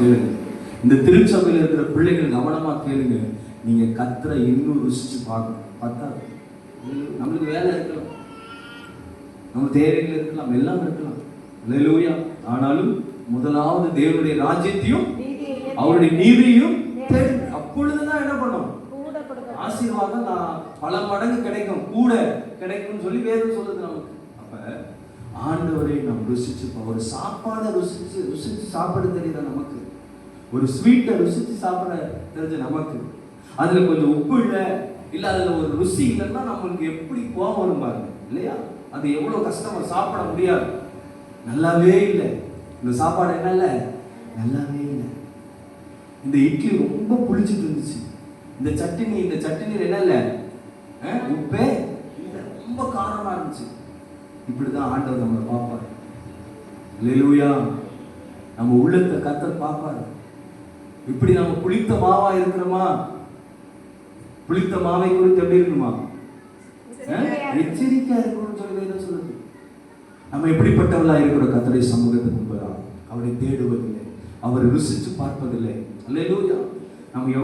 கேளுங்க. இந்த திருச்சபையில் இருக்கிற பிள்ளைகள் கவனமா கேளுங்க. நீங்க கர்த்தரை இன்னும் ருசிச்சு பார்க்கணும். பத்தாது. நம்மளுக்கு வேலை இருக்கலாம், நம்ம தேவைகள் இருக்கலாம், எல்லாம் இருக்கலாம். அல்லேலூயா. ஆனாலும் முதலாவது தேவனுடைய ராஜ்யத்தையும் அவருடைய நீதியையும் தேடுங்க. அப்பொழுதுதான் என்ன பண்ணும்? ஆசீர்வாதம் பல மடங்கு கிடைக்கும், கூட கிடைக்கும் சொல்லி வேதம் சொல்லுது நமக்கு. அப்ப ஆண்டவரை நாம் ருசிச்சு, ஒரு சாப்பாடை ருசிச்சு சாப்பிட தெரியுதா நமக்கு? ஒரு ஸ்வீட்டை ருசிச்சு சாப்பிட தெரிஞ்ச நமக்கு, அதுல கொஞ்சம் உப்பு இல்ல அதுல ஒரு ருசி இல்லைன்னா நம்மளுக்கு எப்படி கோபம் வரும் பாருங்க, இல்லையா? அது எவ்வளவு கஷ்டமா, சாப்பிட முடியாது. நல்லாவே இல்லை இந்த சாப்பாடு, என்ன இல்லை, நல்லாவே இல்லை. இந்த இட்லி ரொம்ப புளிச்சிட்டு இருந்துச்சு, இந்த சட்னியில் என்ன இல்லை, உப்பே இல்லை, ரொம்ப காரமா இருந்துச்சு. இப்படிதான் ஆண்டவர் நம்மளை பார்ப்பார். அல்லேலூயா. நம்ம உள்ளத்தை கர்த்தர் பார்ப்பார். இப்படி நம்ம புளித்த மாவா இருக்கிறோமா? புளித்த மாவை குறித்து எப்படி இருக்குமா? எச்சரிக்கையா இருக்கணும்னு சொல்லி வேதம் சொல்லுது. நம்ம எப்படிப்பட்டவர்களா இருக்கிற கர்த்தருடைய சமூகத்துக்கு முன்பதாக அவரை தேடுவதில்லை, அவரை ருசிச்சு பார்ப்பதில்லை. அல்லேலூயா. நம்ம